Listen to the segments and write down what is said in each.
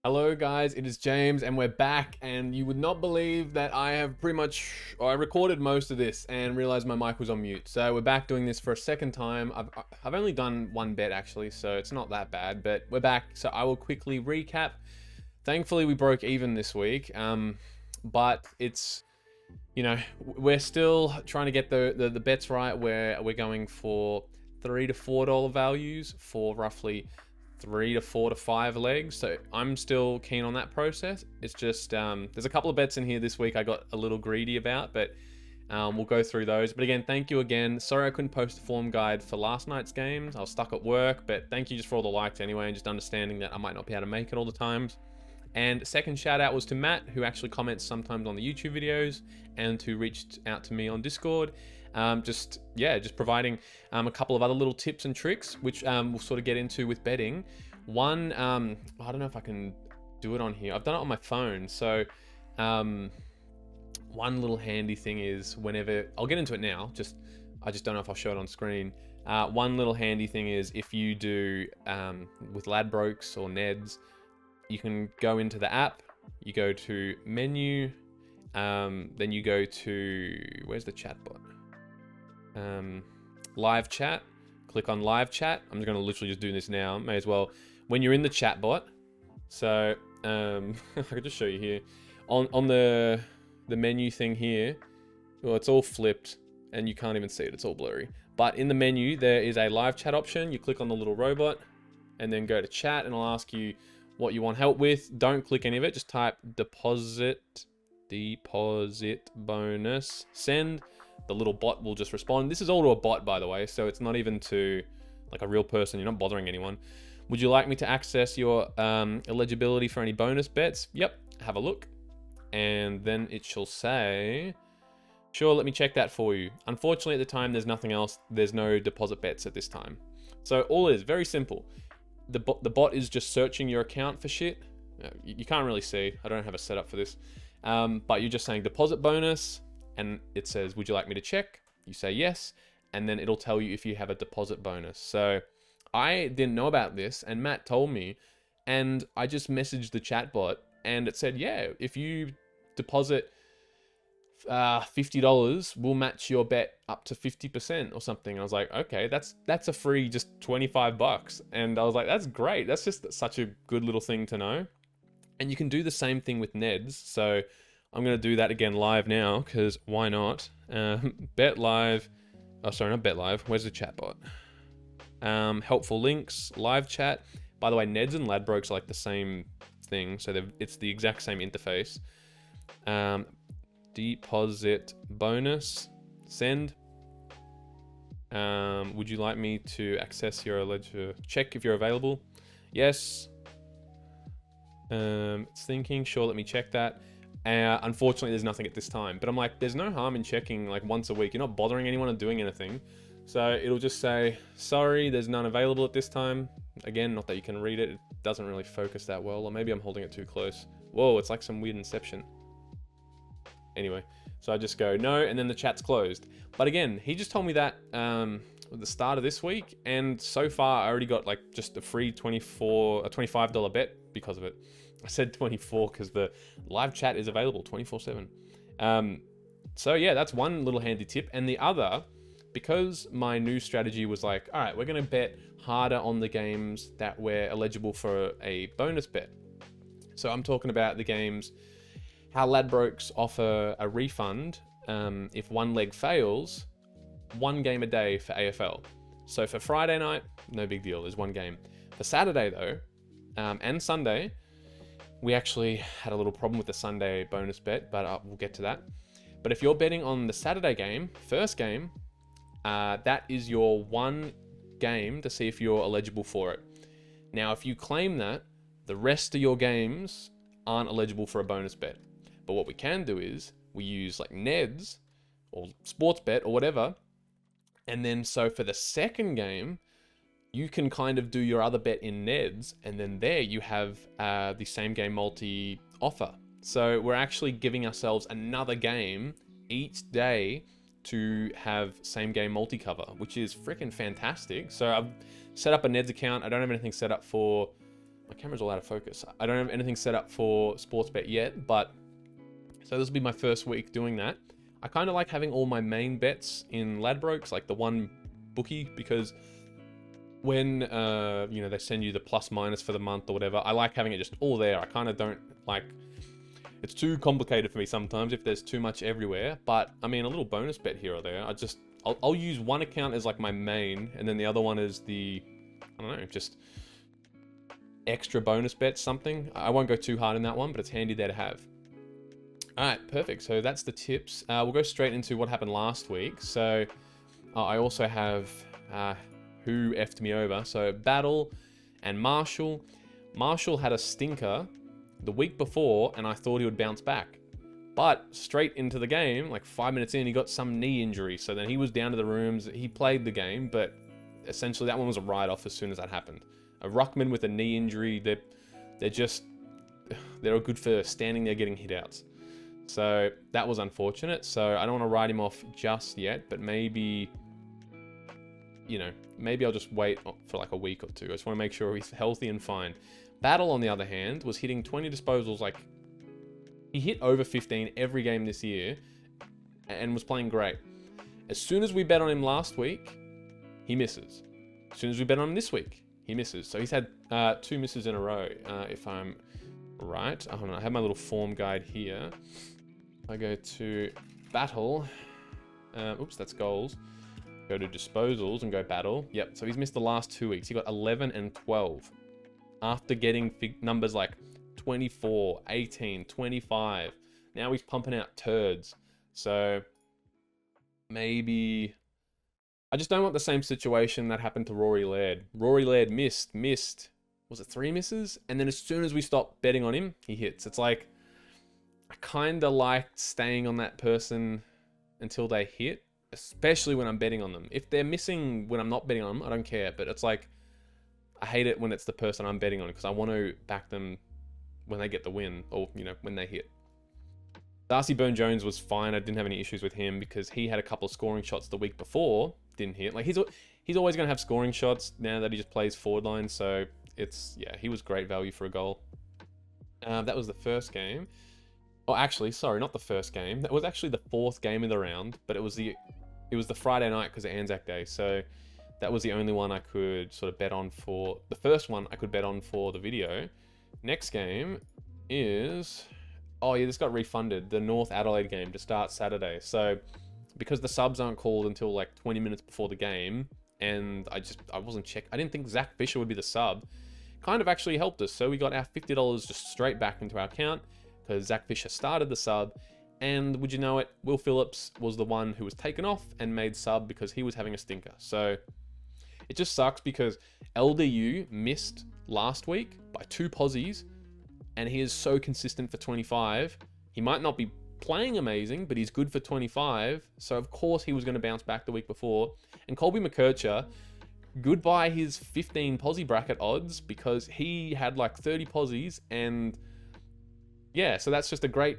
Hello guys, it is James and we're back, and you would not believe that I have I recorded most of this and realized my mic was on mute. So we're back doing this for a second time. I've only done one bet actually, so it's not that bad, but we're back. So I will quickly recap. Thankfully we broke even this week, but it's, we're still trying to get the bets right, where we're going for $3 to $4 values for roughly 3 to 4 to 5 legs. So I'm still keen on that process. It's just there's a couple of bets in here this week I got a little greedy about, but we'll go through those. But again, thank you again. Sorry I couldn't post a form guide for last night's games. I was stuck at work, but thank you just for all the likes anyway, and just understanding that I might not be able to make it all the times. And second shout out was to Matt, who actually comments sometimes on the YouTube videos, and who reached out to me on Discord. Just providing a couple of other little tips and tricks, which we'll sort of get into with betting. One, I don't know if I can do it on here. I've done it on my phone. So one little handy thing is, whenever, I'll get into it now, I just don't know if I'll show it on screen. One little handy thing is, if you do with Ladbrokes or Neds, you can go into the app, you go to menu, then you go to, where's the chat bot? Live chat. Click on live chat. I'm just going to literally just do this now. May as well. When you're in the chat bot, so I could just show you here on the menu thing here. Well, it's all flipped and you can't even see it. It's all blurry. But in the menu, there is a live chat option. You click on the little robot and then go to chat, and I'll ask you what you want help with. Don't click any of it. Just type deposit bonus, send. The little bot will just respond. This is all to a bot, by the way, so it's not even to like a real person. You're not bothering anyone. Would you like me to access your eligibility for any bonus bets? Yep, have a look. And then it shall say, sure, let me check that for you. Unfortunately, at the time, there's nothing else. There's no deposit bets at this time. So all it is, very simple. The bot is just searching your account for shit. You can't really see. I don't have a setup for this. But you're just saying deposit bonus, and it says, would you like me to check? You say yes, and then it'll tell you if you have a deposit bonus. So I didn't know about this, and Matt told me, and I just messaged the chatbot, and it said, yeah, if you deposit $50, we'll match your bet up to 50% or something. I was like, okay, that's a free just $25. And I was like, that's great. That's just such a good little thing to know. And you can do the same thing with Neds. So I'm going to do that again live now, because why not? Bet live. Oh, sorry, not bet live. Where's the chatbot? Helpful links, live chat. By the way, Neds and Ladbrokes are like the same thing. So it's the exact same interface. Deposit bonus, send. Would you like me to access your check if you're available? Yes. It's thinking, sure, let me check that. Unfortunately, there's nothing at this time, but I'm like, there's no harm in checking like once a week. You're not bothering anyone or doing anything. So it'll just say, sorry, there's none available at this time. Again, not that you can read it. It doesn't really focus that well, or maybe I'm holding it too close. Whoa, it's like some weird inception. Anyway, so I just go no, and then the chat's closed. But again, he just told me that at the start of this week, and so far I already got like just a free $25 bet because of it. I said 24 because the live chat is available 24/7. So yeah, that's one little handy tip. And the other, because my new strategy was like, all right, we're going to bet harder on the games that we're eligible for a bonus bet. So I'm talking about the games, how Ladbrokes offer a refund if one leg fails, 1 game a day for AFL. So for Friday night, no big deal, there's 1 game. For Saturday though, and Sunday, we actually had a little problem with the Sunday bonus bet, but we'll get to that. But if you're betting on the Saturday game, first game, that is your 1 game to see if you're eligible for it. Now, if you claim that, the rest of your games aren't eligible for a bonus bet. But what we can do is we use like Neds or Sportsbet or whatever. And then so for the second game, you can kind of do your other bet in Neds, and then there you have the same game multi offer. So we're actually giving ourselves another game each day to have same game multi cover, which is freaking fantastic. So I've set up a Neds account. I don't have anything set up for my camera's all out of focus. I don't have anything set up for sports bet yet, but so this will be my first week doing that. I kind of like having all my main bets in Ladbrokes, like the one bookie, because when you know, they send you the plus minus for the month or whatever, I like having it just all there. I kind of don't like, it's too complicated for me sometimes if there's too much everywhere. But I mean, a little bonus bet here or there, I'll use one account as like my main, and then the other one is the, I don't know, just extra bonus bet something. I won't go too hard in that one, but it's handy there to have. All right, perfect. So that's the tips. We'll go straight into what happened last week. So I also have who effed me over. So Battle and Marshall. Marshall had a stinker the week before, and I thought he would bounce back. But straight into the game, like 5 minutes in, he got some knee injury. So then he was down to the rooms. He played the game, but essentially that one was a write-off as soon as that happened. A ruckman with a knee injury, they're good for standing there getting hit outs. So that was unfortunate. So I don't want to write him off just yet, but maybe, you know, maybe I'll just wait for like a week or two. I just want to make sure he's healthy and fine. Battle, on the other hand, was hitting 20 disposals. Like, he hit over 15 every game this year and was playing great. As soon as we bet on him last week, he misses. As soon as we bet on him this week, he misses. So he's had 2 misses in a row, if I'm right. Hold on, I have my little form guide here. I go to Battle. Oops, that's goals. Go to disposals and go Battle. Yep, so he's missed the last 2 weeks. He got 11 and 12. After getting numbers like 24, 18, 25. Now he's pumping out turds. So maybe, I just don't want the same situation that happened to Rory Laird. Rory Laird missed, was it 3 misses? And then as soon as we stop betting on him, he hits. It's like, I kind of like staying on that person until they hit, especially when I'm betting on them. If they're missing when I'm not betting on them, I don't care. But it's like, I hate it when it's the person I'm betting on, because I want to back them when they get the win, or, you know, when they hit. Darcy Byrne-Jones was fine. I didn't have any issues with him because he had a couple of scoring shots the week before, didn't hit. Like, he's always going to have scoring shots now that he just plays forward line. So it's, yeah, he was great value for a goal. That was the first game. Oh, actually, sorry, not the first game. That was actually the 4th game of the round, but it was the Friday night because of Anzac Day. So that was the only one I could sort of bet on for, the first one I could bet on for the video. Next game is, oh yeah, this got refunded. The North Adelaide game to start Saturday. So because the subs aren't called until like 20 minutes before the game, and I wasn't checking. I didn't think Zach Fisher would be the sub. Kind of actually helped us. So we got our $50 just straight back into our account because Zach Fisher started the sub. And would you know it, Will Phillips was the one who was taken off and made sub because he was having a stinker. So it just sucks because LDU missed last week by 2 posies, and he is so consistent for 25. He might not be playing amazing, but he's good for 25. So of course he was going to bounce back the week before. And Colby McKercher, goodbye his 15 posie bracket odds, because he had like 30 posies. And yeah, so that's just a great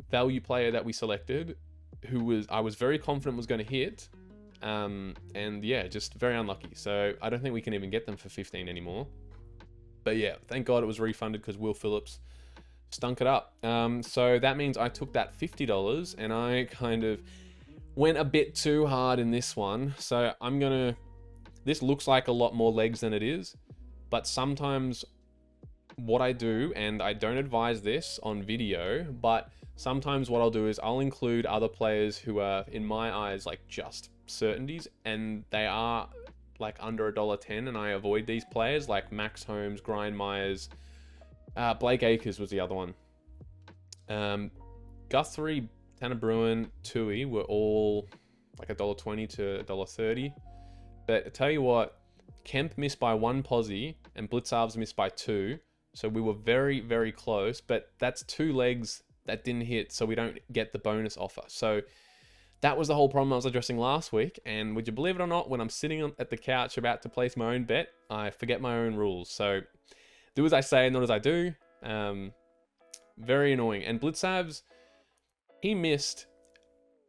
value player that we selected, who I was very confident was going to hit. And yeah, just very unlucky. So I don't think we can even get them for 15 anymore. But yeah, thank God it was refunded because Will Phillips stunk it up. So that means I took that $50 and I kind of went a bit too hard in this one. So this looks like a lot more legs than it is, but sometimes what I do, and I don't advise this on video, but sometimes what I'll do is I'll include other players who are, in my eyes, like just certainties, and they are like under $1.10, and I avoid these players like Max Holmes, Grind Myers, Blake Acres was the other one. Guthrie, Tanner Bruin, Tui were all like $1.20 to $1.30. But I tell you what, Kemp missed by 1 posie and Blitzarves missed by 2. So we were very, very close, but that's 2 legs that didn't hit, so we don't get the bonus offer. So that was the whole problem I was addressing last week. And would you believe it or not, when I'm sitting at the couch about to place my own bet, I forget my own rules. So do as I say, not as I do. Very annoying. And Blitzarves, he missed,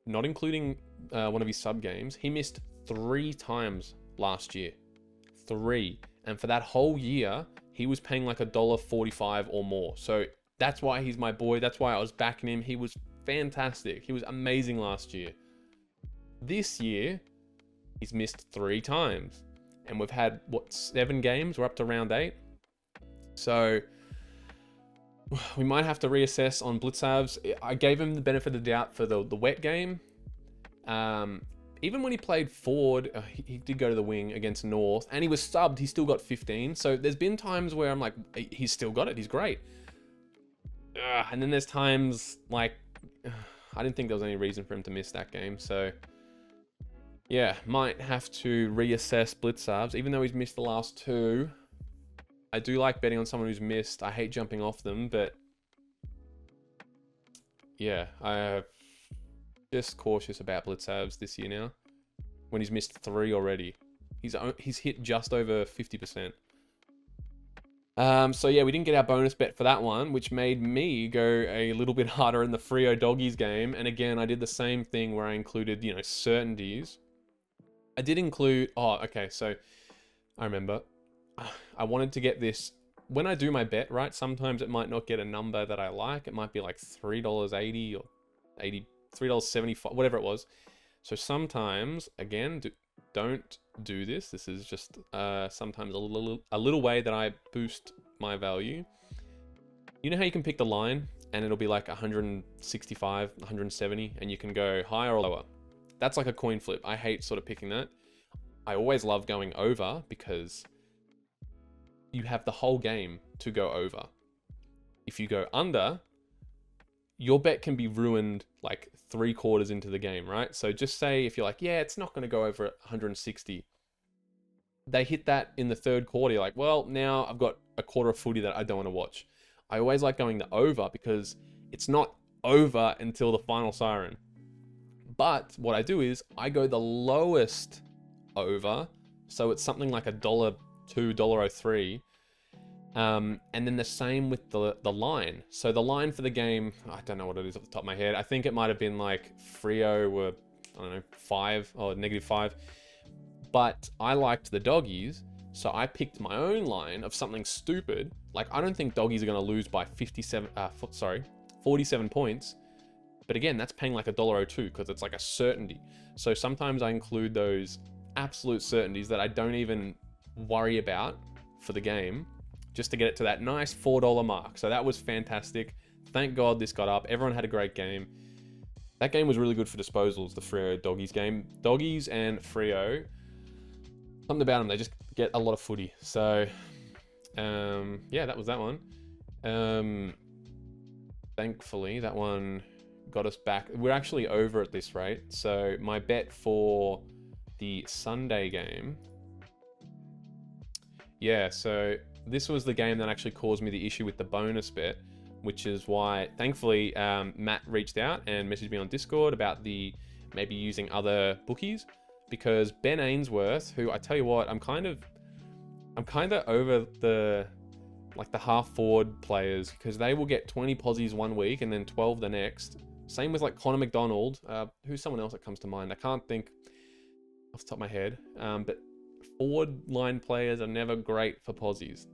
not including one of his sub games, he missed 3 times last year. 3. And for that whole year, he was paying like $1.45 or more. So that's why he's my boy. That's why I was backing him. He was fantastic. He was amazing last year. This year, he's missed 3 times. And we've had, 7 games? We're up to round 8. So we might have to reassess on Blitzavs. I gave him the benefit of the doubt for the wet game. Even when he played forward, he did go to the wing against North, and he was subbed. He still got 15. So there's been times where I'm like, he's still got it. He's great. And then there's times like, I didn't think there was any reason for him to miss that game. So yeah, might have to reassess Blitzavs, even though he's missed the last 2. I do like betting on someone who's missed. I hate jumping off them, but yeah, I just cautious about Blitzavs this year now. When he's missed 3 already, he's hit just over 50%. So yeah, we didn't get our bonus bet for that one, which made me go a little bit harder in the Freo Doggies game. And again, I did the same thing where I included, certainties. I did include, okay, so I remember I wanted to get this. When I do my bet, right, sometimes it might not get a number that I like. It might be like $3.80 or $3.75, whatever it was. So sometimes, again, don't do this. This is just sometimes a little way that I boost my value. You know how you can pick the line and it'll be like 165, 170, and you can go higher or lower. That's like a coin flip. I hate sort of picking that. I always love going over because you have the whole game to go over. If you go under, your bet can be ruined like 3/4 into the game, right? So just say if you're like, yeah, it's not going to go over 160. They hit that in the 3rd quarter. You're like, well, now I've got a quarter of footy that I don't want to watch. I always like going the over because it's not over until the final siren. But what I do is I go the lowest over. So it's something like $1.02, $1.03. And then the same with the line. So the line for the game, I don't know what it is off the top of my head. I think it might have been like Freo were, I don't know, 5 or -5. But I liked the Doggies, so I picked my own line of something stupid. Like, I don't think Doggies are going to lose by 47 points. But again, that's paying like $1.02 because it's like a certainty. So sometimes I include those absolute certainties that I don't even worry about for the game, just to get it to that nice $4 mark. So that was fantastic. Thank God this got up. Everyone had a great game. That game was really good for disposals, the Freo Doggies game. Doggies and Freo, something about them, they just get a lot of footy. So, yeah, that was that one. Thankfully, that one got us back. We're actually over at this rate. So my bet for the Sunday game, yeah, so this was the game that actually caused me the issue with the bonus bet, which is why, thankfully, Matt reached out and messaged me on Discord about maybe using other bookies, because Ben Ainsworth, who I tell you what, I'm kind of over the half forward players, because they will get 20 posies one week and then 12 the next. Same with like Connor McDonald, who's someone else that comes to mind. I can't think off the top of my head, but forward line players are never great for posies.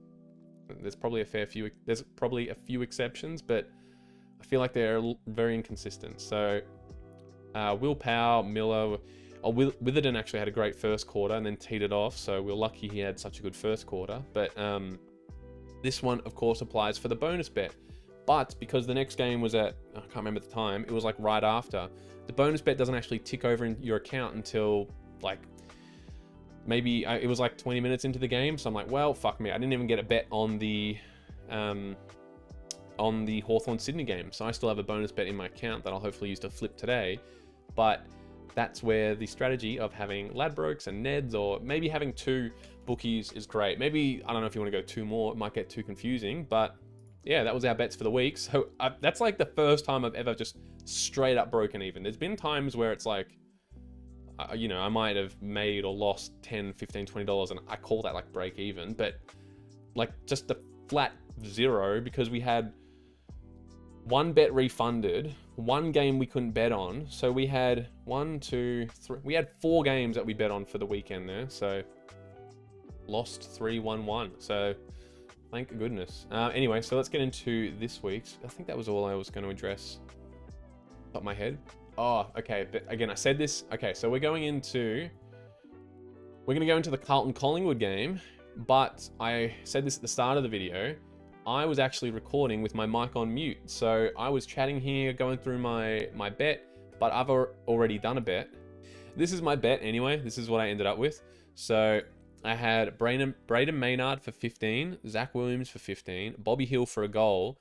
There's probably a few exceptions, but I feel like they're very inconsistent. So Will Powell, Miller, Witherden actually had a great first quarter and then teed it off, so we're lucky he had such a good first quarter. But this one, of course, applies for the bonus bet. But because the next game was I can't remember the time, it was like right after, the bonus bet doesn't actually tick over in your account until like maybe it was like 20 minutes into the game. So I'm like, well, fuck me. I didn't even get a bet on the Hawthorn Sydney game. So I still have a bonus bet in my account that I'll hopefully use to flip today. But that's where the strategy of having Ladbrokes and Neds, or maybe having 2 bookies, is great. Maybe, I don't know if you want to go 2 more, it might get too confusing, but yeah, that was our bets for the week. So that's like the first time I've ever just straight up broken even. There's been times where it's like, I might have made or lost $10, $15, $20, and I call that like break even, but like just the flat 0, because we had 1 bet refunded, 1 game we couldn't bet on. So we had 1, 2, 3, we had 4 games that we bet on for the weekend there. So lost 3, won 1. So Thank goodness. Anyway, so let's get into this week's. I think that was all I was going to address. Top of my head. Oh, okay. But again, I said this. Okay, so we're going to go into the Carlton-Collingwood game, but I said this at the start of the video. I was actually recording with my mic on mute. So I was chatting here, going through my bet, but I've already done a bet. This is my bet anyway. This is what I ended up with. So I had Braden Maynard for 15, Zach Williams for 15, Bobby Hill for a goal.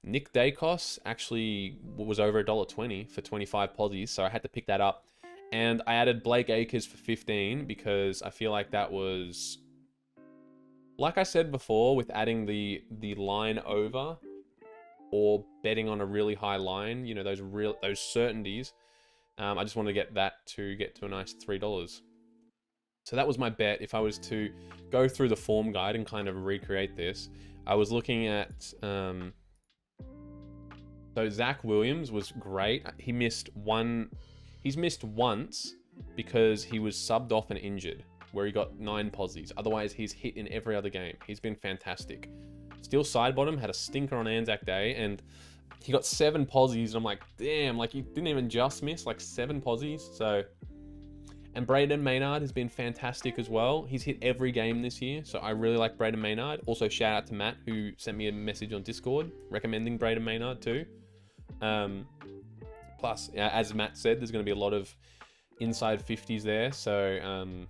Nick Dacos actually was over $1.20 for 25 posies, so I had to pick that up. And I added Blake Acres for 15 because I feel like that was, like I said before, with adding the line over or betting on a really high line, you know, those certainties. I just wanted to get that to get to a nice $3. So that was my bet. If I was to go through the form guide and kind of recreate this, I was looking at. So Zach Williams was great. He's missed once because he was subbed off and injured, where he got 9 posies. Otherwise, he's hit in every other game. He's been fantastic. Steel Sidebottom had a stinker on Anzac Day, and he got 7 posies. And I'm like, damn, like he didn't even just miss, like 7 posies. So, and Braden Maynard has been fantastic as well. He's hit every game this year, so I really like Braden Maynard. Also, shout out to Matt, who sent me a message on Discord recommending Braden Maynard too. Plus, as Matt said, there's going to be a lot of inside 50s there. So,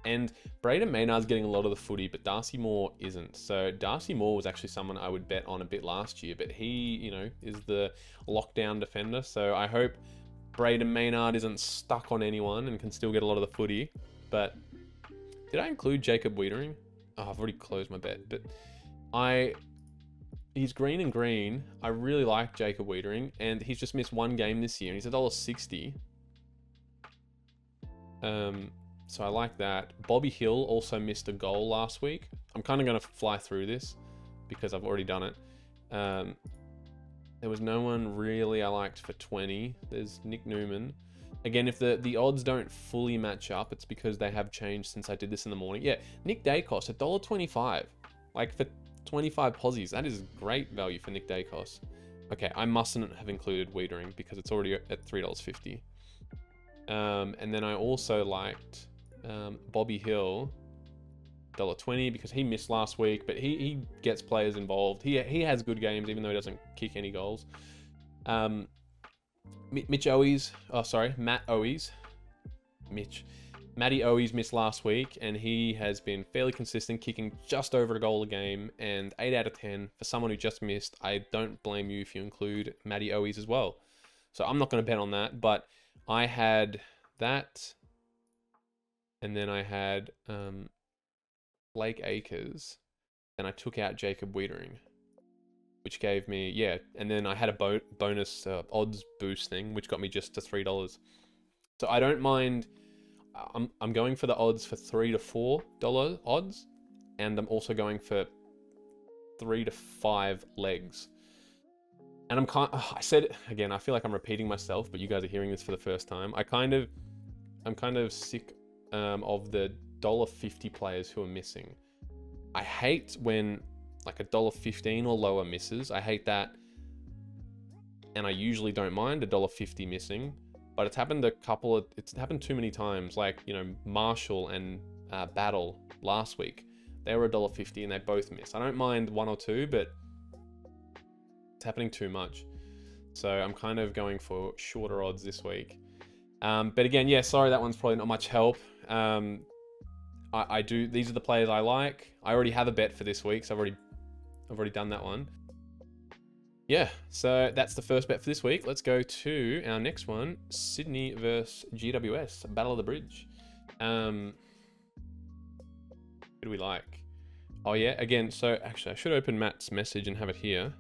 and Braden Maynard's getting a lot of the footy, but Darcy Moore isn't. So Darcy Moore was actually someone I would bet on a bit last year, but he, you know, is the lockdown defender. So I hope Braden Maynard isn't stuck on anyone and can still get a lot of the footy. But did I include Jacob Wiedering? Oh, I've already closed my bet, but he's green and green. I really like Jacob Wiedering, and he's just missed 1 game this year, and he's $1.60. So I like that. Bobby Hill also missed a goal last week. I'm kind of going to fly through this because I've already done it. There was no one really I liked for 20. There's Nick Newman. Again, if the odds don't fully match up, it's because they have changed since I did this in the morning. Yeah, Nick Dacos, $1.25. Like for 25 posies, that is great value for Nick Dacos. Okay, I mustn't have included Wiedering because it's already at $3.50. And then I also liked Bobby Hill, $1.20, because he missed last week, but he gets players involved. He has good games, even though he doesn't kick any goals. Matty Owies missed last week, and he has been fairly consistent, kicking just over a goal a game, and 8 out of 10. For someone who just missed, I don't blame you if you include Matty Owies as well. So I'm not going to bet on that, but I had that, and then I had Blake Acres, and I took out Jacob Wiedering, which gave me, yeah, and then I had a bonus odds boost thing, which got me just to $3. So I don't mind. I'm going for the odds for $3 to $4 odds, and I'm also going for 3 to 5 legs. And I said it again, I feel like I'm repeating myself, but you guys are hearing this for the first time. I'm kind of sick of the $1.50 players who are missing. I hate when like $1.15 or lower misses. I hate that. And I usually don't mind $1.50 missing, but it's happened it's happened too many times. Like, you know, Marshall and Battle last week, they were $1.50 and they both missed. I don't mind 1 or 2, but it's happening too much. So I'm kind of going for shorter odds this week. But again, yeah, sorry, that one's probably not much help. These are the players I like. I already have a bet for this week, so I've already done that one. Yeah, so that's the first bet for this week. Let's go to our next one, Sydney versus GWS, Battle of the Bridge. Who do we like? Oh yeah, again, so actually I should open Matt's message and have it here.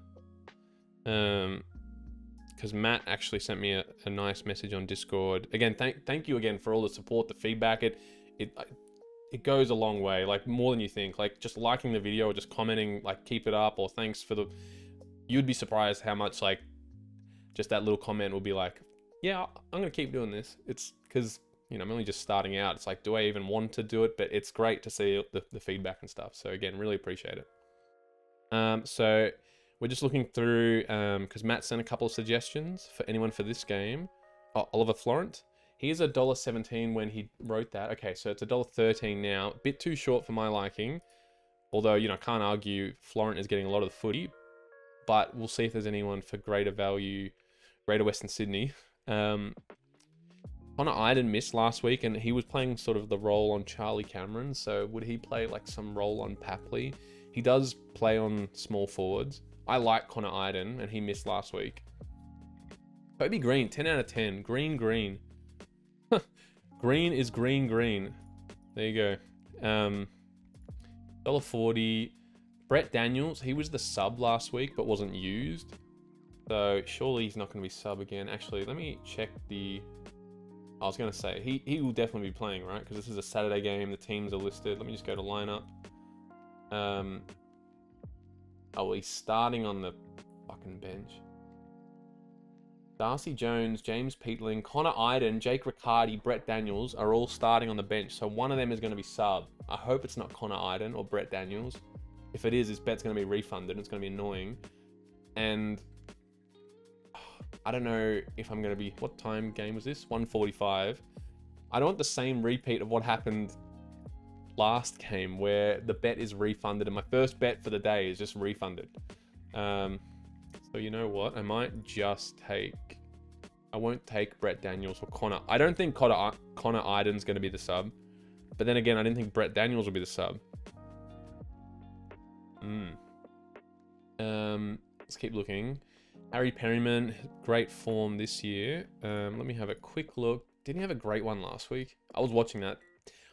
Because Matt actually sent me a nice message on Discord. Again, thank you again for all the support, the feedback. It goes a long way, like more than you think. Like just liking the video or just commenting, like keep it up, or thanks for the... You'd be surprised how much like just that little comment will be like, yeah, I'm going to keep doing this. It's because, you know, I'm only just starting out. It's like, do I even want to do it? But it's great to see the feedback and stuff. So again, really appreciate it. So we're just looking through, because Matt sent a couple of suggestions for anyone for this game. Oh, Oliver Florent. Here's $1.17 when he wrote that. Okay, so it's $1.13 now. A bit too short for my liking. Although, you know, I can't argue Florent is getting a lot of the footy. But we'll see if there's anyone for greater value, Greater Western Sydney. Connor Iden missed last week, and he was playing sort of the role on Charlie Cameron. So would he play like some role on Papley? He does play on small forwards. I like Connor Iden, and he missed last week. Toby Green, 10 out of 10. Green. Green is green. There you go. $1.40. Brett Daniels, he was the sub last week, but wasn't used. So surely he's not going to be sub again. Actually, let me check the... I was going to say, he will definitely be playing, right? Because this is a Saturday game. The teams are listed. Let me just go to lineup. Oh, well, he's starting on the fucking bench. Darcy Jones, James Peatling, Connor Iden, Jake Riccardi, Brett Daniels are all starting on the bench. So one of them is going to be sub. I hope it's not Connor Iden or Brett Daniels. If it is, his bet's going to be refunded. It's going to be annoying. And I don't know if I'm going to be... What time game was this? 1:45. I don't want the same repeat of what happened last game where the bet is refunded and my first bet for the day is just refunded. So you know what? I might just take... I won't take Brett Daniels or Connor. I don't think Connor Iden's going to be the sub. But then again, I didn't think Brett Daniels would be the sub. Let's keep looking. Harry Perryman, great form this year. Let me have a quick look. Didn't he have a great one last week? I was watching that.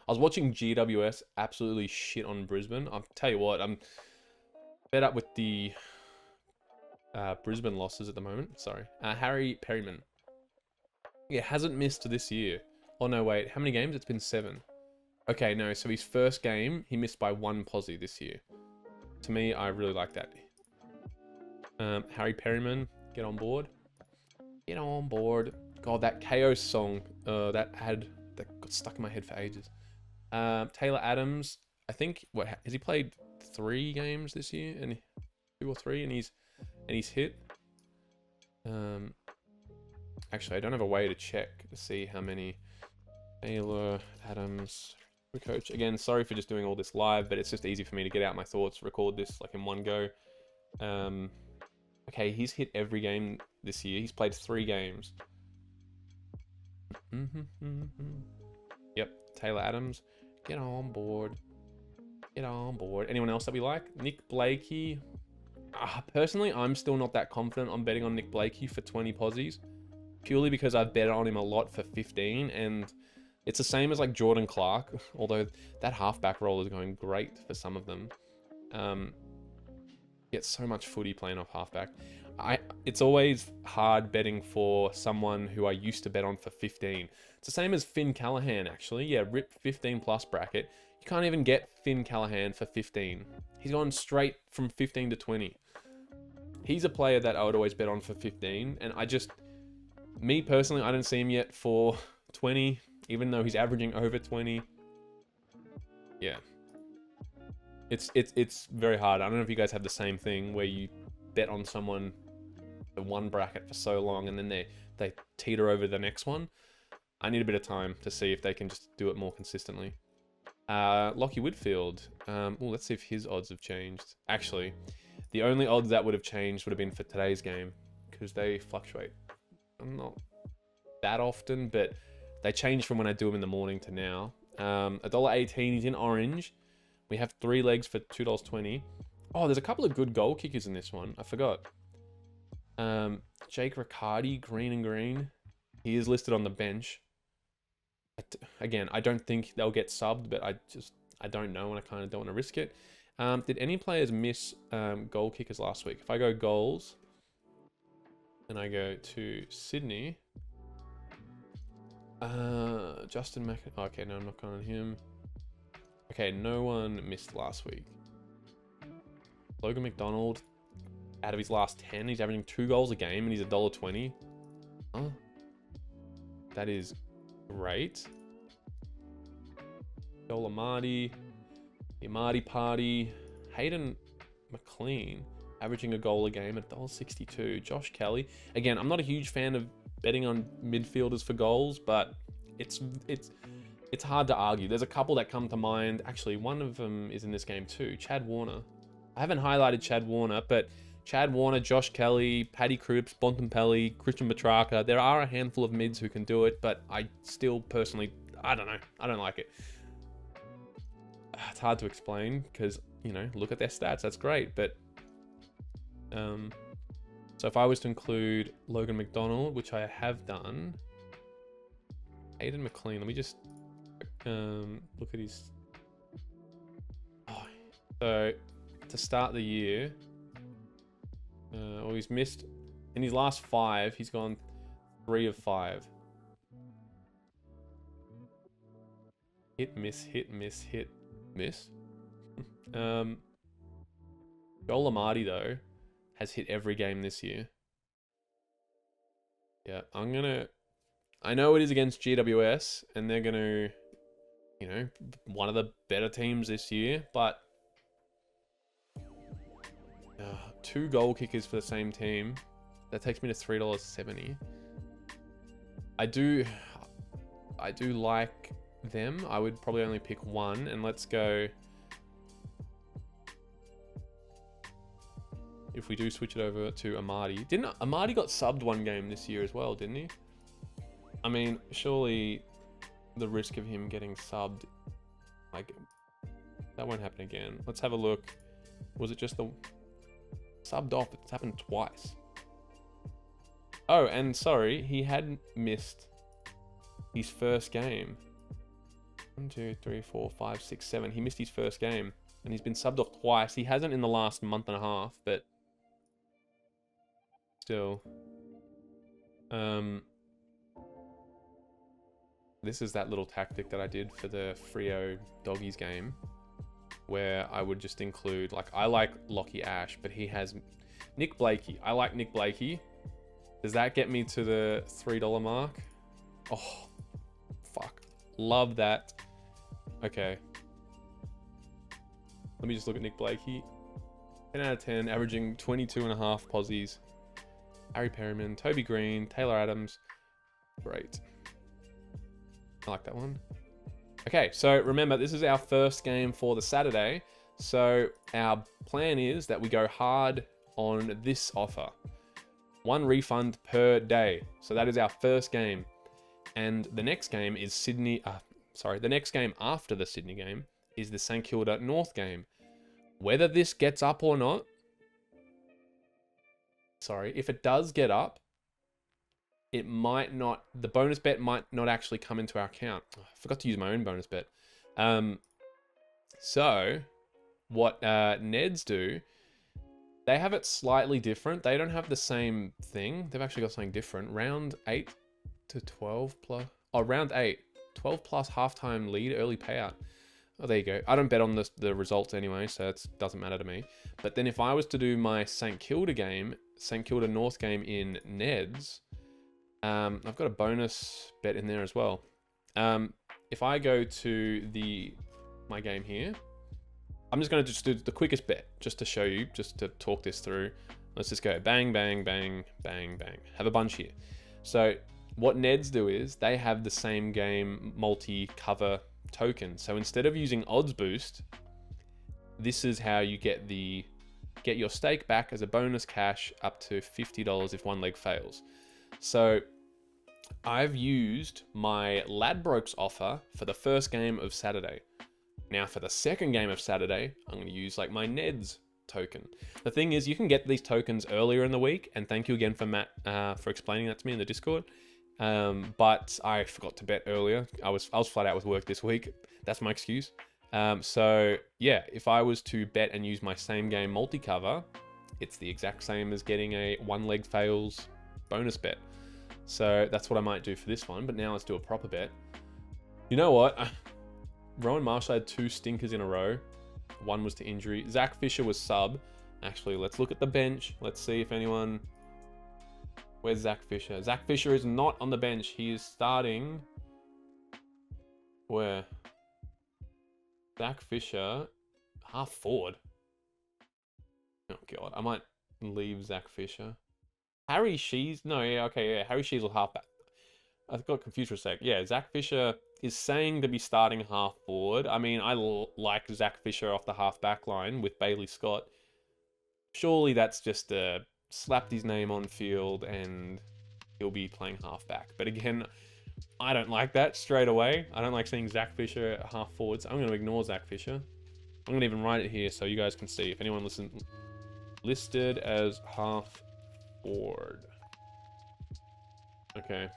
I was watching GWS absolutely shit on Brisbane. I'll tell you what, I'm fed up with the Brisbane losses at the moment. Sorry. Harry Perryman. Yeah, hasn't missed this year. Oh, no, wait. How many games? It's been 7. Okay, no. So his first game, he missed by 1 posie this year. To me, I really like that. Harry Perryman, get on board. Get on board. God, that KO song, that ad that got stuck in my head for ages. Taylor Adams, I think, what has he played 3 games this year? And 2 or 3, and he's hit. Actually, I don't have a way to check to see how many. Taylor Adams, coach. Again, sorry for just doing all this live, but it's just easy for me to get out my thoughts, record this like in one go. Okay, he's hit every game this year. He's played 3 games. Yep, Taylor Adams. Get on board. Get on board. Anyone else that we like? Nick Blakey. Personally, I'm still not that confident on betting on Nick Blakey for 20 posies. Purely because I've bet on him a lot for 15, and it's the same as like Jordan Clark, although that halfback role is going great for some of them. Get so much footy playing off halfback. It's always hard betting for someone who I used to bet on for 15. It's the same as Finn Callahan, actually. Yeah, rip 15 plus bracket. You can't even get Finn Callahan for 15. He's gone straight from 15 to 20. He's a player that I would always bet on for 15, and me personally, I don't see him yet for 20, even though he's averaging over 20. Yeah. It's very hard. I don't know if you guys have the same thing where you bet on someone the one bracket for so long and then they teeter over the next one. I need a bit of time to see if they can just do it more consistently. Lockie Whitfield. Let's see if his odds have changed. Actually, the only odds that would have changed would have been for today's game because they fluctuate. Not that often, but they change from when I do them in the morning to now. $1.18, he's in orange. We have 3 legs for $2.20. Oh, there's a couple of good goal kickers in this one. I forgot. Jake Riccardi, green. He is listed on the bench. Again, I don't think they'll get subbed, but I don't know, and I kind of don't want to risk it. Did any players miss goal kickers last week? If I go goals, and I go to Sydney, Justin Mac. Okay, no, I'm not going on him. Okay, no one missed last week. Logan McDonald, out of his last 10, he's averaging 2 goals a game, and he's $1.20. Oh, that is great. Joel Amadi, the Amadi Party, Hayden McLean, averaging a goal a game at $1.62. Josh Kelly. Again, I'm not a huge fan of betting on midfielders for goals, but it's hard to argue. There's a couple that come to mind. Actually, one of them is in this game too. Chad Warner. I haven't highlighted Chad Warner, but Chad Warner, Josh Kelly, Paddy Cripps, Bontempelli, Christian Petrarca. There are a handful of mids who can do it, but I still personally, I don't know. I don't like it. It's hard to explain because, you know, look at their stats. That's great. But, so if I was to include Logan McDonald, which I have done, Aiden McLean, let me just look at his. Oh, so to start the year, well, he's missed in his last 5. He's gone 3 of 5. Hit, miss, hit, miss, hit, miss. Joel Amarty though has hit every game this year. Yeah, I know it is against GWS, and they're gonna, you know, one of the better teams this year, but 2 goal kickers for the same team. That takes me to $3.70. I do like them. I would probably only pick one, and let's go. If we do switch it over to Amarty. Amarty got subbed one game this year as well, didn't he? I mean, surely the risk of him getting subbed, like, that won't happen again. Let's have a look. Was it just the subbed off? It's happened twice. Oh, and sorry, he had missed his first game. 1, 2, 3, 4, 5, 6, 7. He missed his first game, and he's been subbed off twice. He hasn't in the last month and a half, but still. This is that little tactic that I did for the Freo Doggies game, where I would just include, like, I like Lockie Ash, but he has Nick Blakey. I like Nick Blakey. Does that get me to the $3 mark? Oh, fuck. Love that. Okay. Let me just look at Nick Blakey. 10 out of 10, averaging 22.5 posies. Harry Perryman, Toby Green, Taylor Adams. Great. I like that one. Okay, so remember, this is our first game for the Saturday. So our plan is that we go hard on this offer. 1 refund per day. So that is our first game. And the next game is the next game after the Sydney game is the St Kilda North game. Whether this gets up or not, if it does get up, it might not, the bonus bet might not actually come into our account. Oh, I forgot to use my own bonus bet. So what Neds do, they have it slightly different. They don't have the same thing. They've actually got something different. Round 8 to 12 plus, round 8, 12 plus halftime lead, early payout. Oh, there you go. I don't bet on the results anyway, so it doesn't matter to me. But then if I was to do my St Kilda game, St Kilda North game in Neds, I've got a bonus bet in there as well. If I go to my game here, I'm just going to just do the quickest bet just to show you, just to talk this through. Let's just go bang, bang, bang, bang, bang. Have a bunch here. So what Neds do is they have the same game multi-cover token. So instead of using odds boost, this is how you get your stake back as a bonus cash up to $50 if one leg fails. So I've used my Ladbrokes offer for the first game of Saturday. Now for the second game of Saturday, I'm going to use like my Neds token. The thing is, you can get these tokens earlier in the week, and thank you again for Matt for explaining that to me in the Discord. But I forgot to bet earlier. I was flat out with work this week. That's my excuse. So yeah, if I was to bet and use my same game multi-cover, it's the exact same as getting a 1 leg fails bonus bet. So that's what I might do for this one. But now let's do a proper bet. You know what? Rowan Marshall had 2 stinkers in a row. One was to injury. Zach Fisher was sub. Actually, let's look at the bench. Let's see if anyone... Where's Zach Fisher? Zach Fisher is not on the bench. He is starting... Where? Zach Fisher, half forward. Oh god, I might leave Zach Fisher. Harry Shees. No, yeah, okay, yeah. Harry Shees will halfback. I got confused for a sec. Yeah, Zach Fisher is saying to be starting half forward. I mean, I like Zach Fisher off the half back line with Bailey Scott. Surely that's just slapped his name on field and he'll be playing half back. But again, I don't like that straight away. I don't like seeing Zach Fisher at half forwards. I'm going to ignore Zach Fisher. I'm going to even write it here so you guys can see if anyone listed as half forward. Okay.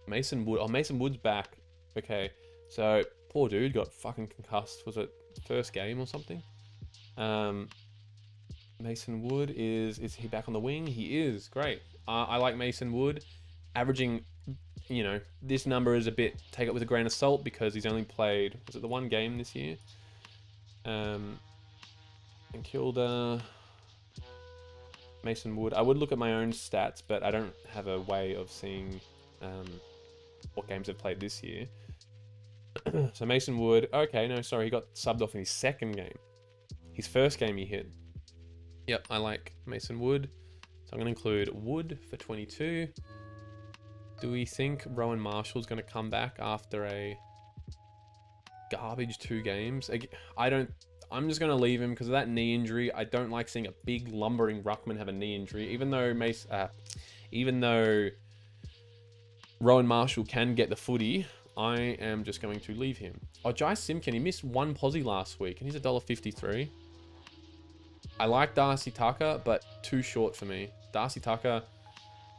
Mason Wood. Oh, Mason Wood's back. Okay. So, poor dude got fucking concussed. Was it first game or something? Mason Wood is he back on the wing? He is. Great. I like Mason Wood. Averaging, you know, this number is a bit, take it with a grain of salt because he's only played, was it the one game this year? And Kilda, Mason Wood. I would look at my own stats, but I don't have a way of seeing what games they've played this year. So Mason Wood, okay, no, sorry, he got subbed off in his second game. His first game he hit. Yep, I like Mason Wood. So I'm going to include Wood for 22. Do we think Rowan Marshall's going to come back after a garbage 2 games? I'm just going to leave him because of that knee injury. I don't like seeing a big lumbering ruckman have a knee injury, even though Rowan Marshall can get the footy. I am just going to leave him. Oh, Jai Simpkin, he missed 1 posi last week and he's $1.53. I like Darcy Tucker, but too short for me. Darcy Tucker,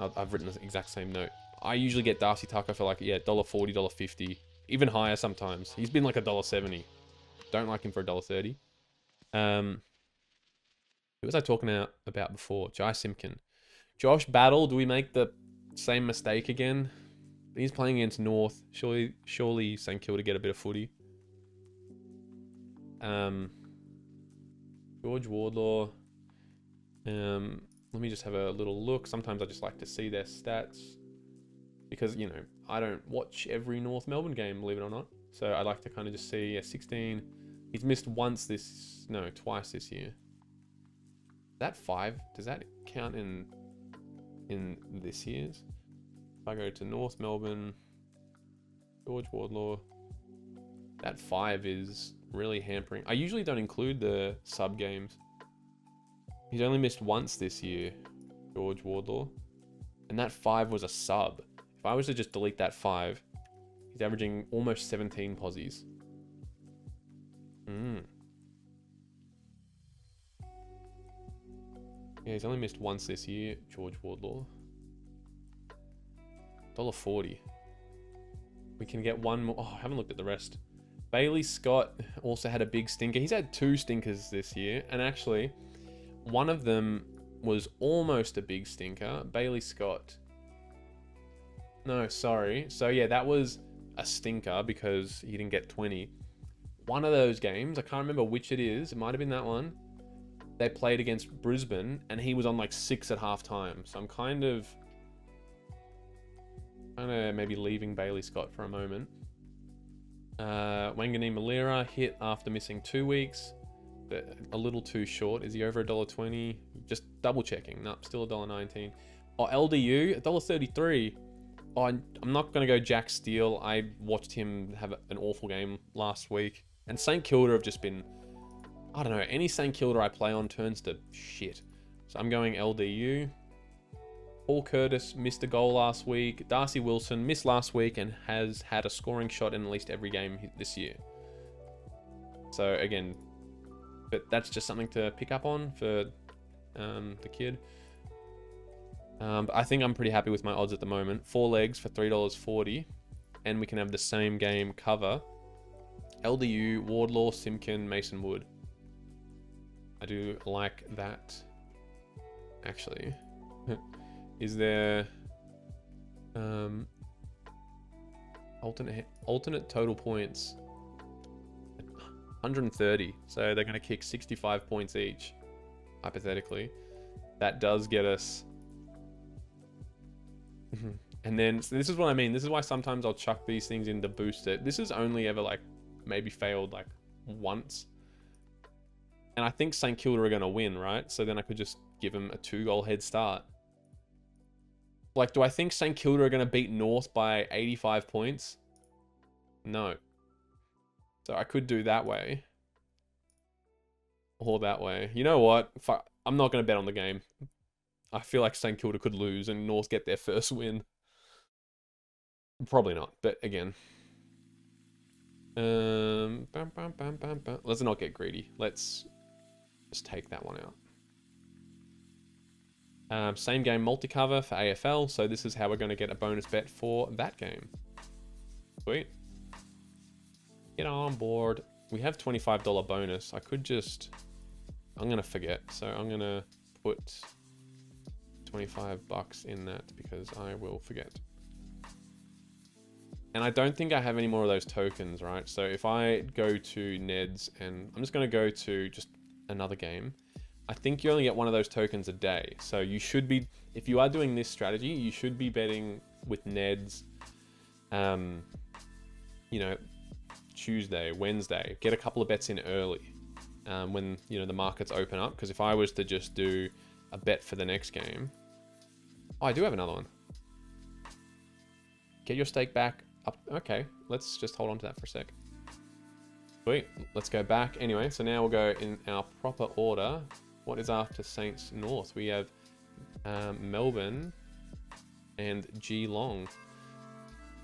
I've written the exact same note. I usually get Darcy Tucker for like, yeah, $1.40, $1.50, even higher sometimes. He's been like $1.70. Don't like him for $1.30. Who was I talking about before? Jai Simpkin. Josh Battle, do we make the same mistake again? He's playing against North. Surely St Kilda get a bit of footy. George Wardlaw. Let me just have a little look. Sometimes I just like to see their stats because, you know, I don't watch every North Melbourne game, believe it or not. So I like to kind of just see, yeah, 16. He's missed twice this year. That 5, does that count in this year's? If I go to North Melbourne, George Wardlaw, that 5 is really hampering. I usually don't include the sub games. He's only missed once this year, George Wardlaw. And that 5 was a sub. If I was to just delete that 5, he's averaging almost 17 posies. Yeah, he's only missed once this year, George Wardlaw. $1.40. We can get one more. Oh, I haven't looked at the rest. Bailey Scott also had a big stinker. He's had 2 stinkers this year. And actually, one of them was almost a big stinker. Bailey Scott. No, sorry. So yeah, that was a stinker because he didn't get 20. One of those games, I can't remember which it is. It might have been that one. They played against Brisbane and he was on like 6 at halftime. So I'm kind of maybe leaving Bailey Scott for a moment. Wangani Malira hit after missing 2 weeks, but a little too short. Is he over $1.20? Just double checking. Nope, still $1.19. Oh, LDU, $1.33. Oh, I'm not going to go Jack Steele. I watched him have an awful game last week. And St Kilda have just been, I don't know, any St Kilda I play on turns to shit. So I'm going LDU. Paul Curtis missed a goal last week. Darcy Wilson missed last week and has had a scoring shot in at least every game this year. So again, but that's just something to pick up on for the kid. But I think I'm pretty happy with my odds at the moment. 4 legs for $3.40. And we can have the same game cover. LDU, Wardlaw, Simpkin, Mason Wood. I do like that. Actually. Is there alternate total points? 130. So they're going to kick 65 points each, hypothetically. That does get us. And then so this is what I mean. This is why sometimes I'll chuck these things in to boost it. This has only ever like maybe failed like once. And I think St Kilda are going to win, right? So then I could just give them a 2-goal head start. Like, do I think St Kilda are going to beat North by 85 points? No. So I could do that way. Or that way. You know what? I'm not going to bet on the game. I feel like St Kilda could lose and North get their first win. Probably not, but again. Let's not get greedy. Let's just take that one out. Same game multi-cover for AFL. So this is how we're going to get a bonus bet for that game. Sweet. Get on board. We have $25 bonus. I could just... I'm going to forget. So I'm going to put $25 in that because I will forget. And I don't think I have any more of those tokens, right? So if I go to Ned's and I'm just going to go to just another game, I think you only get one of those tokens a day. So you should be, if you are doing this strategy, you should be betting with Ned's, you know, Tuesday, Wednesday. Get a couple of bets in early when, you know, the markets open up. Because if I was to just do a bet for the next game. Oh, I do have another one. Get your stake back up. Okay, let's just hold on to that for a sec. Sweet, let's go back. Anyway, so now we'll go in our proper order. What is after Saints North? We have Melbourne and Geelong.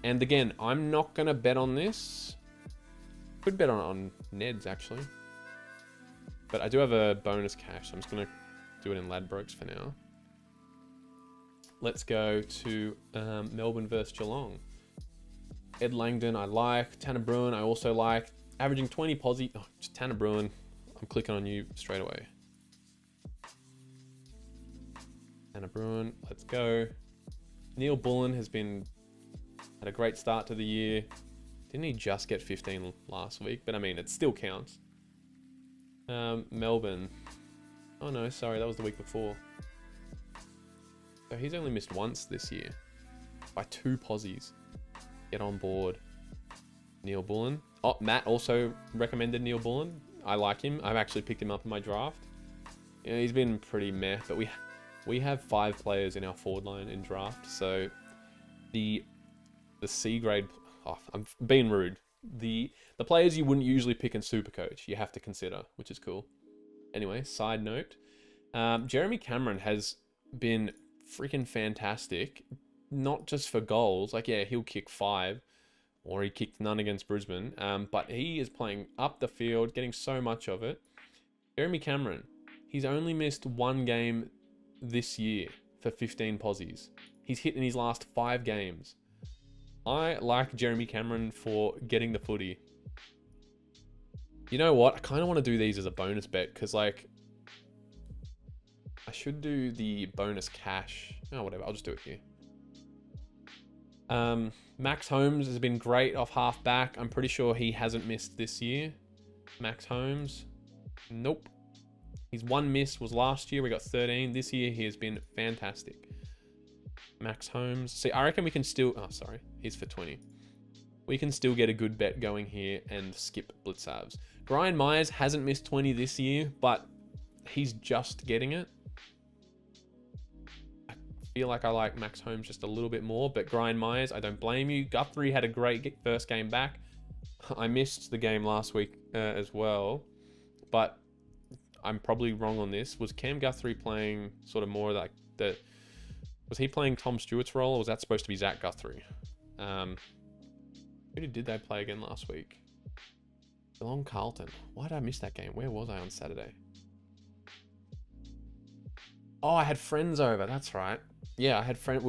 And again, I'm not going to bet on this. Could bet on Ned's actually. But I do have a bonus cash, so I'm just going to do it in Ladbrokes for now. Let's go to Melbourne versus Geelong. Ed Langdon, I like. Tanner Bruin, I also like. Averaging 20 posi. Oh, just Tanner Bruin. I'm clicking on you straight away. Tanner Bruin, let's go. Neil Bullen has had a great start to the year. Didn't he just get 15 last week? But I mean, it still counts. Melbourne. Oh no, sorry, that was the week before. So he's only missed once this year. By 2 posies. Get on board. Neil Bullen. Oh, Matt also recommended Neil Bullen. I like him. I've actually picked him up in my draft. Yeah, he's been pretty meh, but we have 5 players in our forward line in draft. So the C grade. Oh, I'm being rude. The players you wouldn't usually pick in Supercoach, you have to consider, which is cool. Anyway, side note. Jeremy Cameron has been freaking fantastic. Not just for goals, like yeah, he'll kick 5, or he kicked none against Brisbane, but he is playing up the field, getting so much of it. Jeremy Cameron, he's only missed 1 game this year for 15 posies. He's hit in his last 5 games. I like Jeremy Cameron for getting the footy. You know what? I kind of want to do these as a bonus bet, because like, I should do the bonus cash. Oh, whatever, I'll just do it here. Max Holmes has been great off half back. I'm pretty sure he hasn't missed this year. Max Holmes. Nope. His 1 miss was last year. We got 13. This year he has been fantastic. Max Holmes. See, I reckon we can still... Oh, sorry. He's for 20. We can still get a good bet going here and skip Blitzavs. Brian Myers hasn't missed 20 this year, but he's just getting it. Feel like I like Max Holmes just a little bit more, but Brian Myers, I don't blame you. Guthrie had a great first game back. I missed the game last week as well, but I'm probably wrong on this. Was Cam Guthrie playing sort of more like the... Was he playing Tom Stewart's role, or was that supposed to be Zach Guthrie? Who did they play again last week? Geelong Carlton. Why did I miss that game? Where was I on Saturday? Oh, I had friends over. That's right. Yeah, I had friends.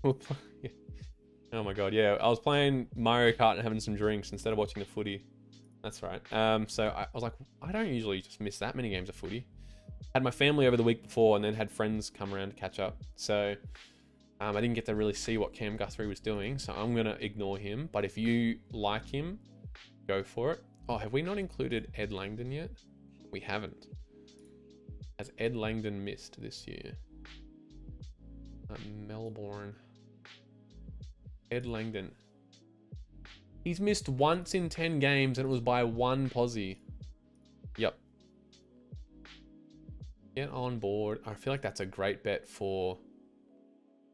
Oh my god, yeah. I was playing Mario Kart and having some drinks instead of watching the footy. That's right. So I was like, I don't usually just miss that many games of footy. Had my family over the week before and then had friends come around to catch up. So I didn't get to really see what Cam Guthrie was doing. So I'm going to ignore him. But if you like him, go for it. Oh, have we not included Ed Langdon yet? We haven't. Has Ed Langdon missed this year? Melbourne. Ed Langdon. He's missed once in 10 games and it was by 1 posie. Yep. Get on board. I feel like that's a great bet for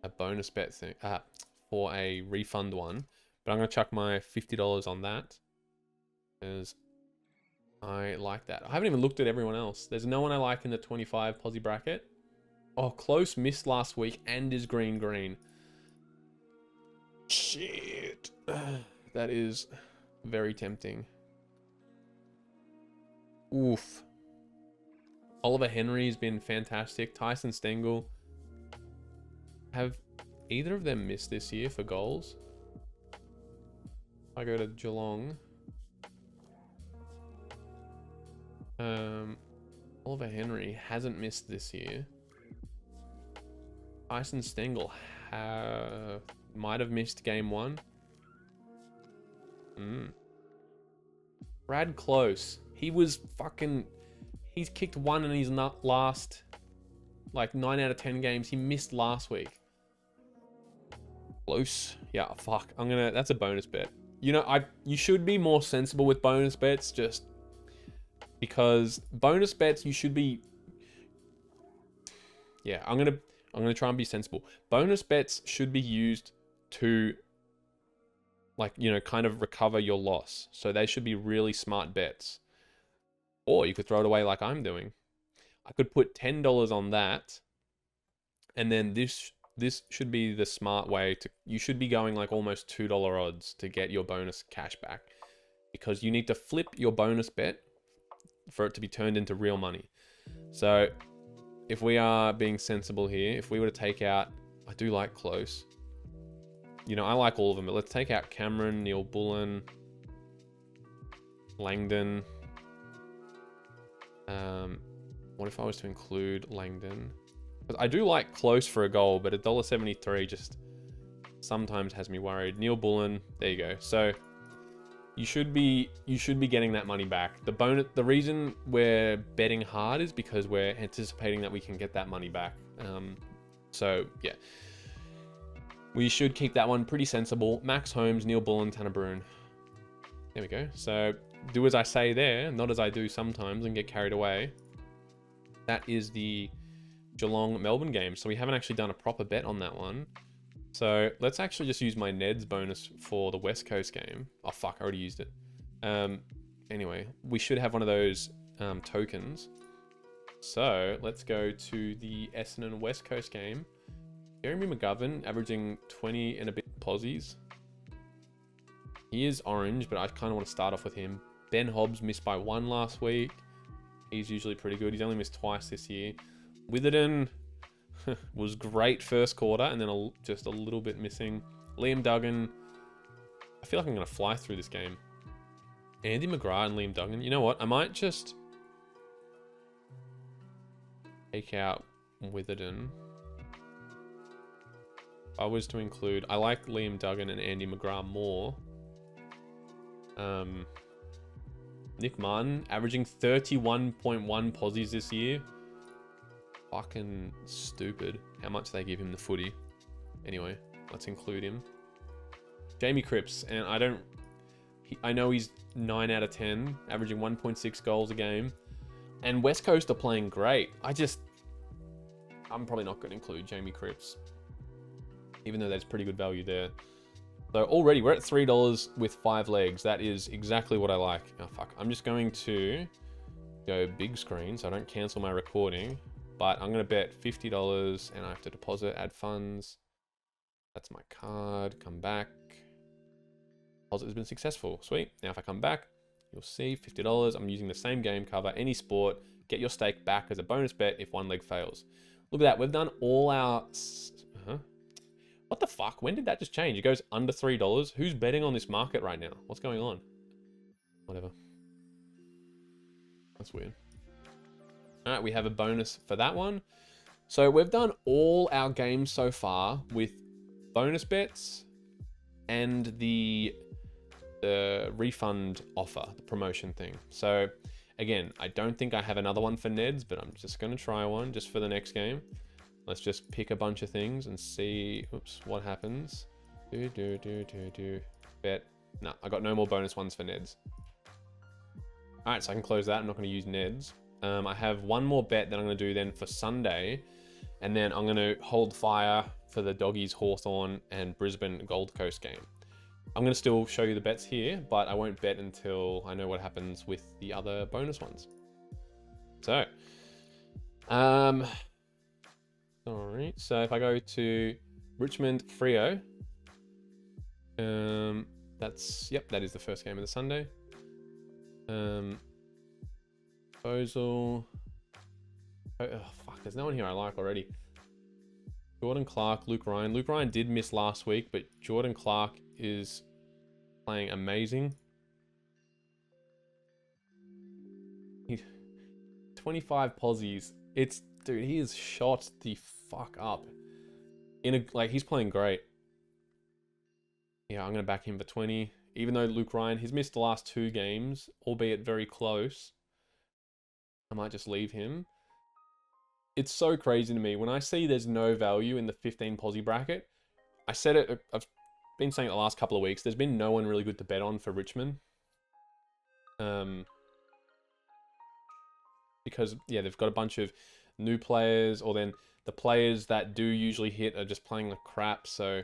a bonus bet thing. For a refund one. But I'm going to chuck my $50 on that. Because I like that. I haven't even looked at everyone else. There's no one I like in the 25 posi bracket. Oh, Close missed last week and is green. Shit. That is very tempting. Oof. Oliver Henry's been fantastic. Tyson Stengel. Have either of them missed this year for goals? I go to Geelong. Oliver Henry hasn't missed this year. Tyson Stengel might have missed game 1. Brad Close. He was fucking... He's kicked 1 in his last... Like, 9 out of 10 games. He missed last week. Close. Yeah, fuck. That's a bonus bet. You know, you should be more sensible with bonus bets, just... Because bonus bets, you should be... Yeah, I'm gonna try and be sensible. Bonus bets should be used to, like, you know, kind of recover your loss. So they should be really smart bets. Or you could throw it away like I'm doing. I could put $10 on that. And then this should be the smart way to... You should be going like almost $2 odds to get your bonus cash back. Because you need to flip your bonus bet for it to be turned into real money. So if we are being sensible here, if we were to take out... I do like Close. You know, I like all of them, but let's take out Cameron, Neil Bullen, Langdon. What if I was to include Langdon? Because I do like Close for a goal, but $1.73 just sometimes has me worried. Neil Bullen, there you go. So you should be getting that money back. The reason we're betting hard is because we're anticipating that we can get that money back. So yeah, we should keep that one pretty sensible. Max Holmes, Neil Bullen, Tanner Bruhn. There we go. So do as I say there, not as I do sometimes, and get carried away. That is the Geelong Melbourne game. So we haven't actually done a proper bet on that one. So let's actually just use my Neds bonus for the West Coast game. Oh fuck, I already used it. Anyway, we should have one of those tokens. So let's go to the Essendon West Coast game. Jeremy McGovern averaging 20 and a bit posies. He is orange, but I kind of want to start off with him. Ben Hobbs missed by 1 last week. He's usually pretty good. He's only missed twice this year. Witherden was great first quarter, and then just a little bit missing. Liam Duggan. I feel like I'm going to fly through this game. Andy McGrath and Liam Duggan. You know what? I might just take out Witherden. If I was to include... I like Liam Duggan and Andy McGrath more. Nick Martin averaging 31.1 posies this year. Fucking stupid how much they give him the footy. Anyway, let's include him. Jamie Cripps, and I know he's 9 out of 10, averaging 1.6 goals a game. And West Coast are playing great. I'm probably not going to include Jamie Cripps, even though there's pretty good value there. So already we're at $3 with 5 legs. That is exactly what I like. Oh fuck, I'm just going to go big screen so I don't cancel my recording. But I'm going to bet $50 and I have to deposit, add funds. That's my card. Come back. Deposit has been successful. Sweet. Now if I come back, you'll see $50. I'm using the same game cover, any sport. Get your stake back as a bonus bet if one leg fails. Look at that. We've done all our... What the fuck? When did that just change? It goes under $3. Who's betting on this market right now? What's going on? Whatever. That's weird. All right, we have a bonus for that one. So we've done all our games so far with bonus bets and the refund offer, the promotion thing. So again, I don't think I have another one for Neds, but I'm just going to try one just for the next game. Let's just pick a bunch of things and see, oops, what happens. Bet. No, I got no more bonus ones for Neds. All right, so I can close that. I'm not going to use Neds. I have one more bet that I'm going to do then for Sunday, and then I'm going to hold fire for the Doggies, Hawthorn, and Brisbane Gold Coast game. I'm going to still show you the bets here, but I won't bet until I know what happens with the other bonus ones. So, alright, so if I go to Richmond, Freo, that is the first game of the Sunday. Bozal. Oh, fuck, there's no one here I like already. Jordan Clark, Luke Ryan. Luke Ryan did miss last week, but Jordan Clark is playing amazing. He's 25 posies. Dude, he is shot the fuck up. He's playing great. Yeah, I'm going to back him for 20. Even though Luke Ryan, he's missed the last 2 games, albeit very close. I might just leave him. It's so crazy to me. When I see there's no value in the 15 posi bracket, I said it, I've been saying it the last couple of weeks, there's been no one really good to bet on for Richmond. Because, yeah, they've got a bunch of new players, or then the players that do usually hit are just playing like crap, so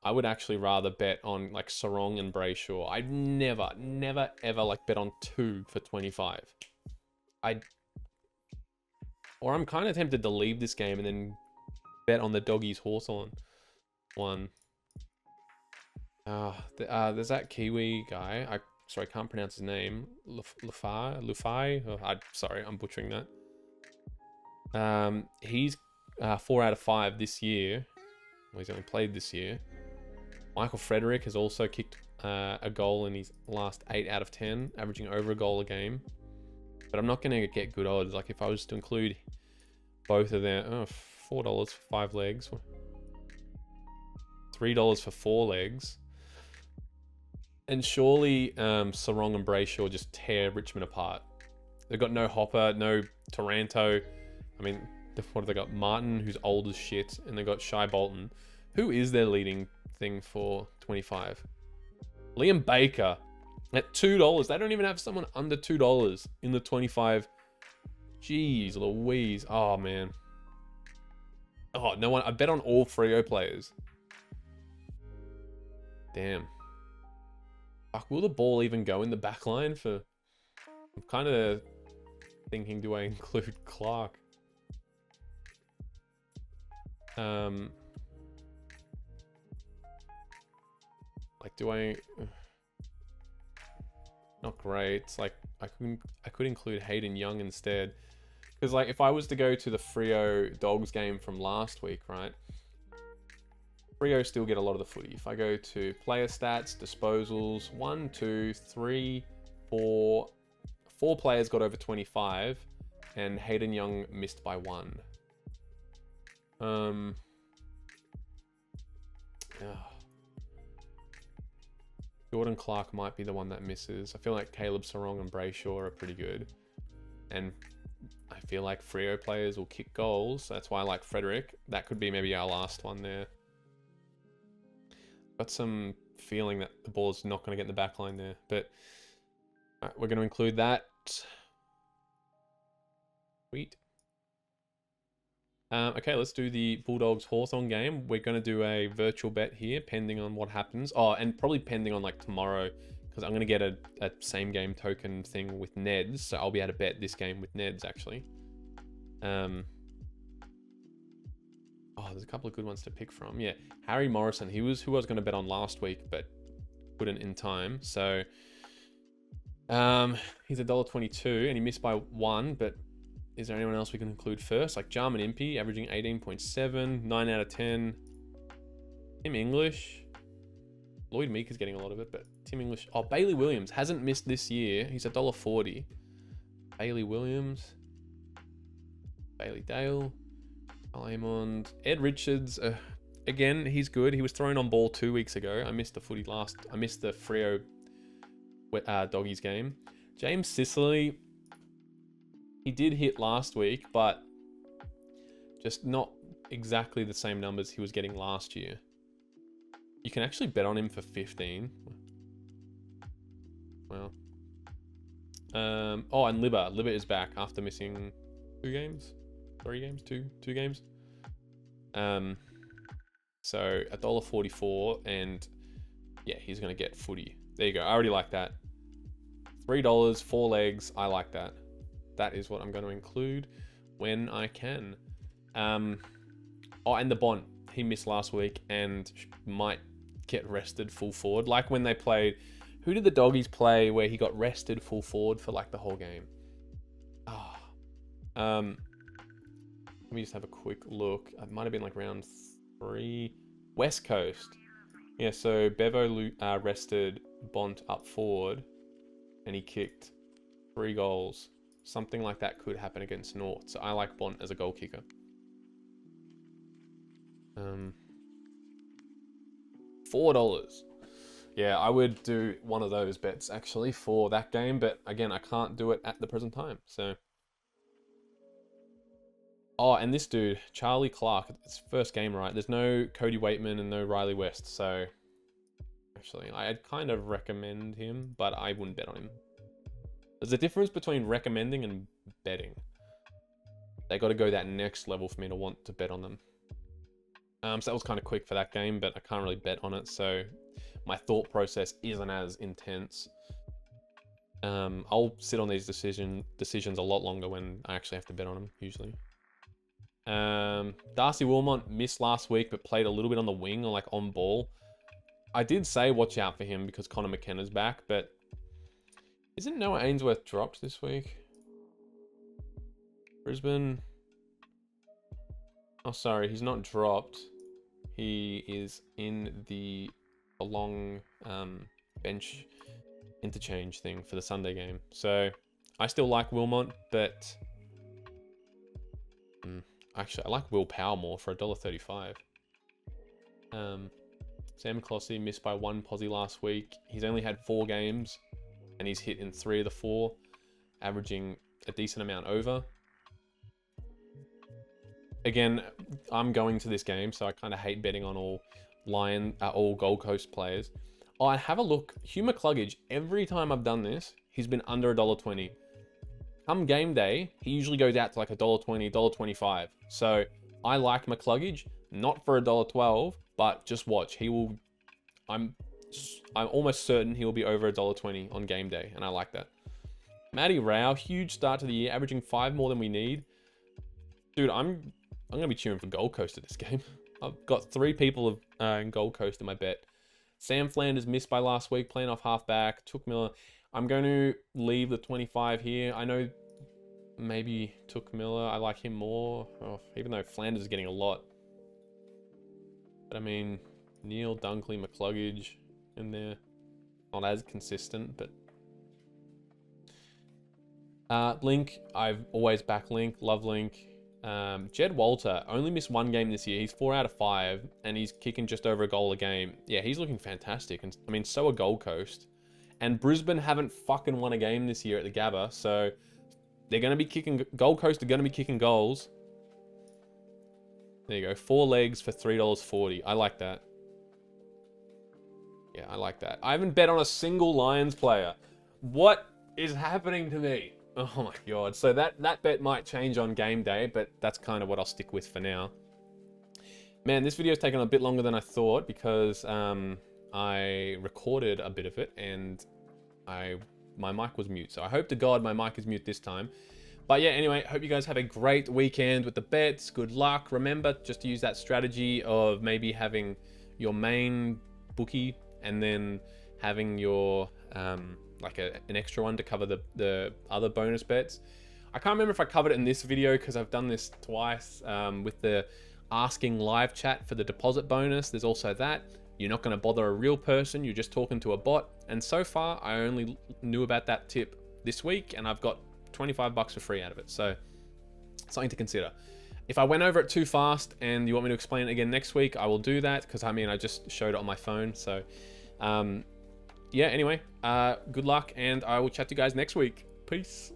I would actually rather bet on like Sarong and Brayshaw. I'd never ever like bet on 2 for 25. Or I'm kind of tempted to leave this game and then bet on the Doggies Hawthorn one. There's that Kiwi guy. I can't pronounce his name. Lufai? Oh, sorry, I'm butchering that. He's 4 out of 5 this year. Well, he's only played this year. Michael Frederick has also kicked a goal in his last 8 out of 10, averaging over a goal a game. But I'm not going to get good odds. Like if I was to include both of them, $4 for 5 legs, $3 for 4 legs. And surely Sarong and Brayshaw just tear Richmond apart. They've got no Hopper, no Taranto. I mean, what have they got? Martin, who's old as shit, and they've got Shai Bolton. Who is their leading thing for 25? Liam Baker at $2. They don't even have someone under $2 in the 25. Jeez Louise. Oh, man. Oh, no one. I bet on all Freo players. Damn. Fuck, will the ball even go in the back line for... I'm kind of thinking, do I include Clark? Like, do I... Not great. It's like, I could include Hayden Young instead. Because, like, if I was to go to the Freo Dogs game from last week, right? Freo still get a lot of the footy. If I go to player stats, disposals, 1, 2, 3, 4... 4 players got over 25, and Hayden Young missed by 1. Jordan Clark might be the one that misses. I feel like Caleb Sarong and Brayshaw are pretty good. And I feel like Freo players will kick goals. So that's why I like Frederick. That could be maybe our last one there. Got some feeling that the ball's not going to get in the back line there. But all right, we're going to include that. Sweet. Okay, let's do the Bulldogs Hawthorn game. We're going to do a virtual bet here, pending on what happens. Oh, and probably pending on like tomorrow, because I'm going to get a same game token thing with Neds. So I'll be able to bet this game with Neds actually. Oh, there's a couple of good ones to pick from. Yeah, Harry Morrison. He was who I was going to bet on last week, but couldn't in time. So he's $1.22 and he missed by 1, but is there anyone else we can include first? Like Jarman Impey, averaging 18.7, 9 out of 10. Tim English. Lloyd Meek is getting a lot of it, but Tim English. Oh, Bailey Williams hasn't missed this year. He's $1.40. Bailey Williams. Bailey Dale. Aymond. Ed Richards. Again, he's good. He was thrown on ball 2 weeks ago. I missed the Freo Doggies game. James Sicily. He did hit last week, but just not exactly the same numbers he was getting last year. You can actually bet on him for 15. Well, Oh, and Libba is back after missing 2 games, 3 games, two games. So $1.44, and yeah, he's gonna get footy. There you go. I already like that. $3, 4 legs. I like that. That is what I'm going to include when I can. Oh, and the Bont. He missed last week and might get rested full forward. Like when they played... Who did the Doggies play where he got rested full forward for like the whole game? Oh. Let me just have a quick look. It might have been like round 3. West Coast. Yeah, so Bevo rested Bont up forward and he kicked 3 goals. Something like that could happen against North. So I like Bont as a goal kicker. $4. Yeah, I would do one of those bets actually for that game, but again, I can't do it at the present time. So, oh, and this dude, Charlie Clark, it's first game, right? There's no Cody Waitman and no Riley West, so actually, I'd kind of recommend him, but I wouldn't bet on him. There's a difference between recommending and betting. They got to go that next level for me to want to bet on them. So that was kind of quick for that game, but I can't really bet on it, so my thought process isn't as intense. I'll sit on these decisions a lot longer when I actually have to bet on them, usually. Darcy Wilmot missed last week, but played a little bit on the wing or like on ball. I did say watch out for him because Connor McKenna's back, but isn't Noah Ainsworth dropped this week? Brisbane. Oh, sorry, he's not dropped. He is in the long bench interchange thing for the Sunday game. So I still like Wilmot, but actually I like Will Power more for $1.35. Sam Clossy missed by 1 posie last week. He's only had 4 games and he's hit in 3 of the 4, averaging a decent amount over. Again, I'm going to this game, so I kind of hate betting on all Gold Coast players. Oh, and have a look. Hugh McCluggage, every time I've done this, he's been under $1.20. Come game day, he usually goes out to like $1.20, $1.25. So I like McCluggage, not for $1.12, but just watch. He will. I'm almost certain he will be over $1.20 on game day, and I like that. Matty Rao, huge start to the year, averaging 5 more than we need. Dude, I'm gonna be cheering for Gold Coast at this game. I've got 3 people in Gold Coast in my bet. Sam Flanders missed by last week, playing off halfback. Took Miller. I'm going to leave the 25 here. I know maybe Took Miller. I like him more, even though Flanders is getting a lot. But I mean, Neil, Dunkley, McCluggage in there. Not as consistent, but... Link, I've always backed Link. Love Link. Jed Walter only missed 1 game this year. He's 4 out of 5, and he's kicking just over a goal a game. Yeah, he's looking fantastic. And I mean, so are Gold Coast. And Brisbane haven't fucking won a game this year at the Gabba, so they're going to be kicking... Gold Coast are going to be kicking goals. There you go. 4 legs for $3.40. I like that. Yeah, I like that. I haven't bet on a single Lions player. What is happening to me? Oh my god. So that bet might change on game day, but that's kind of what I'll stick with for now. Man, this video's taken a bit longer than I thought because I recorded a bit of it and my mic was mute. So I hope to God my mic is mute this time. But yeah, anyway, hope you guys have a great weekend with the bets. Good luck. Remember just to use that strategy of maybe having your main bookie and then having your like an extra one to cover the other bonus bets. I can't remember if I covered it in this video because I've done this twice with the asking live chat for the deposit bonus. There's also that. You're not going to bother a real person. You're just talking to a bot. And so far, I only knew about that tip this week and I've got 25 bucks for free out of it. So something to consider. If I went over it too fast and you want me to explain it again next week, I will do that because I mean, I just showed it on my phone. So yeah, anyway, good luck and I will chat to you guys next week. Peace.